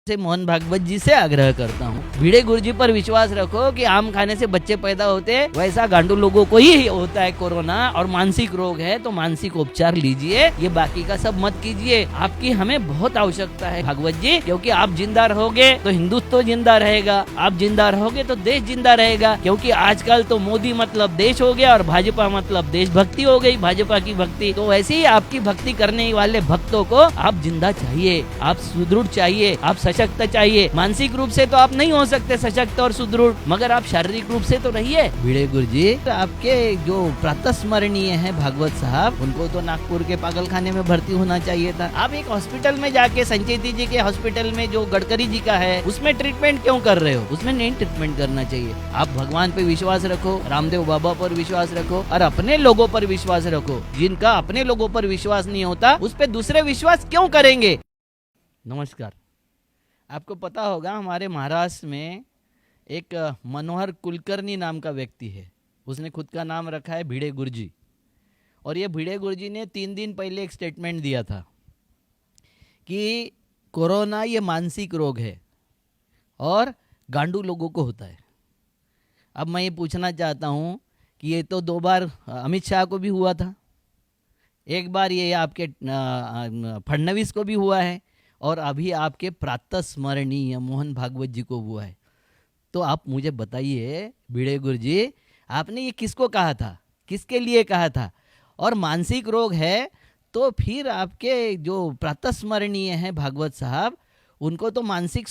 से मोहन भागवत जी से आग्रह करता हूँ, भिड़े गुरुजी पर विश्वास रखो कि आम खाने से बच्चे पैदा होते हैं, वैसा गांडू लोगों को ही होता है कोरोना। और मानसिक रोग है तो मानसिक उपचार लीजिए, ये बाकी का सब मत कीजिए। आपकी हमें बहुत आवश्यकता है भागवत जी, क्योंकि आप जिंदा रहोगे तो हिंदुत्व जिंदा रहेगा, आप जिंदा रहोगे तो देश जिंदा रहेगा। क्योंकि आजकल तो मोदी मतलब देश हो गया और भाजपा मतलब देशभक्ति हो गई, भाजपा की भक्ति। तो वैसे ही आपकी भक्ति करने वाले भक्तों को आप जिंदा चाहिए, आप सुदृढ़ चाहिए, आप सशक्त चाहिए। मानसिक रूप से तो आप नहीं हो सकते सशक्त और सुदृढ़, मगर आप शारीरिक रूप से तो रहिए। भिड़े गुरुजी आपके जो प्रातस्मरणीय है भागवत साहब, उनको तो नागपुर के पागलखाने में भर्ती होना चाहिए था। आप एक हॉस्पिटल में जाके, संचेती जी के हॉस्पिटल में जो गडकरी जी का है, उसमें ट्रीटमेंट क्यों कर रहे हो? उसमें नहीं ट्रीटमेंट करना चाहिए। आप भगवान पे विश्वास रखो, रामदेव बाबा पर विश्वास रखो और अपने लोगों पर विश्वास रखो। जिनका अपने लोगों पर विश्वास नहीं होता, उस पर दूसरे विश्वास क्यों करेंगे? नमस्कार। आपको पता होगा हमारे महाराष्ट्र में एक मनोहर कुलकर्णी नाम का व्यक्ति है, उसने खुद का नाम रखा है भिड़े गुरुजी। और ये भिड़े गुरुजी ने 3 दिन पहले एक स्टेटमेंट दिया था कि कोरोना ये मानसिक रोग है और गांडू लोगों को होता है। अब मैं ये पूछना चाहता हूँ कि ये तो 2 बार अमित शाह को भी हुआ था, एक बार ये आपके फडणवीस को भी हुआ है और अभी आपके प्रातस्मरणीय मोहन भागवत जी को हुआ है। तो आप मुझे बताइए भिड़े गुरुजी, आपने ये किसको कहा था, किसके लिए कहा था? और मानसिक रोग है तो फिर आपके जो प्रातस्मरणीय है भागवत साहब, उनको तो मानसिक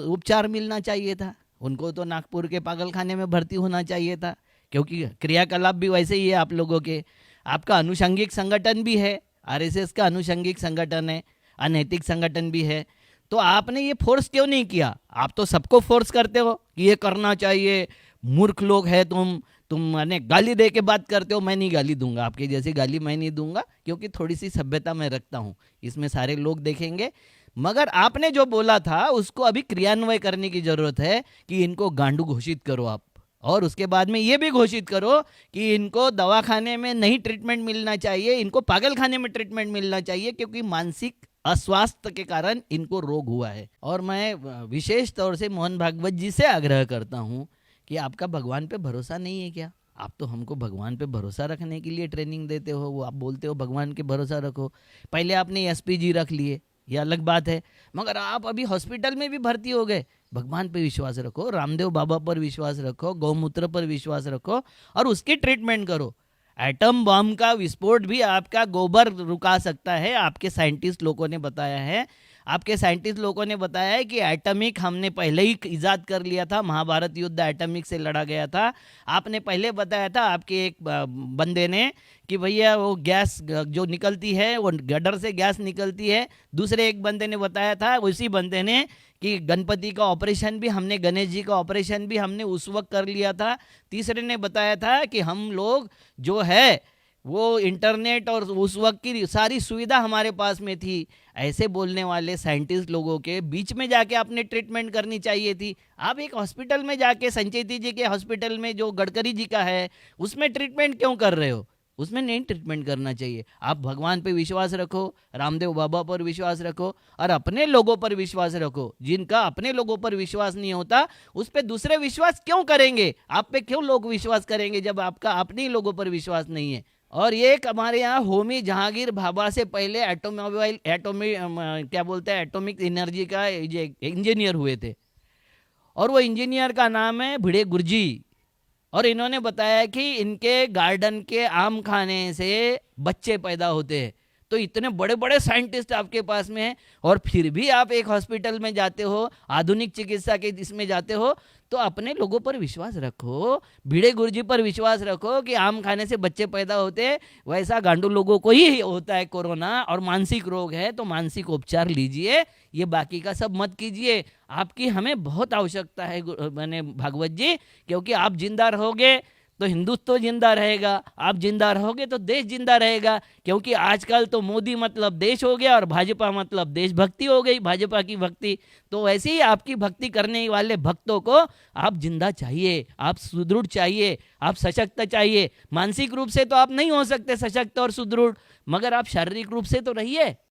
उपचार मिलना चाहिए था, उनको तो नागपुर के पागलखाने में भर्ती होना चाहिए था। क्योंकि क्रियाकलाप भी वैसे ही है आप लोगों के। आपका अनुषंगिक संगठन भी है, आरएसएस का अनुषंगिक संगठन है, अनैतिक संगठन भी है। तो आपने ये फोर्स क्यों नहीं किया? आप तो सबको फोर्स करते हो कि ये करना चाहिए, मूर्ख लोग है तुम मैंने गाली दे के बात करते हो। मैं नहीं गाली दूंगा, आपके जैसी गाली मैं नहीं दूंगा, क्योंकि थोड़ी सी सभ्यता मैं रखता हूँ, इसमें सारे लोग देखेंगे। मगर आपने जो बोला था उसको अभी क्रियान्वय करने की जरूरत है कि इनको गांडू घोषित करो आप, और उसके बाद में ये भी घोषित करो कि इनको दवाखाने में नहीं ट्रीटमेंट मिलना चाहिए, इनको पागलखाने में ट्रीटमेंट मिलना चाहिए, क्योंकि मानसिक अस्वास्थ्य के कारण इनको रोग हुआ है। और मैं विशेष तौर से मोहन भागवत जी से आग्रह करता हूँ कि आपका भगवान पे भरोसा नहीं है क्या? आप तो हमको भगवान पे भरोसा रखने के लिए ट्रेनिंग देते हो, वो आप बोलते हो भगवान के भरोसा रखो। पहले आपने एसपी जी रख लिए, ये अलग बात है, मगर आप अभी हॉस्पिटल में भी भर्ती हो गए। भगवान पे विश्वास रखो, रामदेव बाबा पर विश्वास रखो, गौमूत्र पर विश्वास रखो और उसकी ट्रीटमेंट करो। एटम बम का विस्फोट भी आपका गोबर रुका सकता है, आपके साइंटिस्ट लोगों ने बताया है। आपके साइंटिस्ट लोगों ने बताया है कि एटमिक हमने पहले ही इजाद कर लिया था, महाभारत युद्ध एटमिक से लड़ा गया था। आपने पहले बताया था आपके एक बंदे ने कि भैया वो गैस जो निकलती है वो गडर से गैस निकलती है। दूसरे एक बंदे ने बताया था, उसी बंदे ने, कि गणपति का ऑपरेशन भी हमने, गणेश जी का ऑपरेशन भी हमने उस वक्त कर लिया था। तीसरे ने बताया था कि हम लोग जो है वो इंटरनेट और उस वक्त की सारी सुविधा हमारे पास में थी। ऐसे बोलने वाले साइंटिस्ट लोगों के बीच में जाके आपने ट्रीटमेंट करनी चाहिए थी। आप एक हॉस्पिटल में जाके, संचेती जी के हॉस्पिटल में जो गडकरी जी का है, उसमें ट्रीटमेंट क्यों कर रहे हो? उसमें नहीं ट्रीटमेंट करना चाहिए। आप भगवान पे विश्वास रखो, रामदेव बाबा पर विश्वास रखो और अपने लोगों पर विश्वास रखो। जिनका अपने लोगों पर विश्वास नहीं होता, उस पर दूसरे विश्वास क्यों करेंगे? आप पे क्यों लोग विश्वास करेंगे जब आपका अपने ही लोगों पर विश्वास नहीं है? और ये हमारे यहाँ होमी जहांगीर भाभा से पहले क्या बोलते हैं, एटॉमिक एनर्जी का इंजीनियर हुए थे, और वो इंजीनियर का नाम है भिड़े गुरुजी। और इन्होंने बताया कि इनके गार्डन के आम खाने से बच्चे पैदा होते हैं। तो इतने बड़े बड़े साइंटिस्ट आपके पास में हैं, और फिर भी आप एक हॉस्पिटल में जाते हो, आधुनिक चिकित्सा के इसमें जाते हो। तो अपने लोगों पर विश्वास रखो, भिड़े गुरुजी पर विश्वास रखो कि आम खाने से बच्चे पैदा होते हैं, वैसा गांडू लोगों को ही होता है कोरोना। और मानसिक रोग है तो मानसिक उपचार लीजिए, ये बाकी का सब मत कीजिए। आपकी हमें बहुत आवश्यकता है मैंने भागवत जी, क्योंकि आप जिंदा रहोगे तो हिंदुत्व जिंदा रहेगा, आप जिंदा रहोगे तो देश जिंदा रहेगा। क्योंकि आजकल तो मोदी मतलब देश हो गया और भाजपा मतलब देशभक्ति हो गई, भाजपा की भक्ति। तो वैसे ही आपकी भक्ति करने वाले भक्तों को आप जिंदा चाहिए, आप सुदृढ़ चाहिए, आप सशक्त चाहिए। मानसिक रूप से तो आप नहीं हो सकते सशक्त और सुदृढ़, मगर आप शारीरिक रूप से तो रहिए।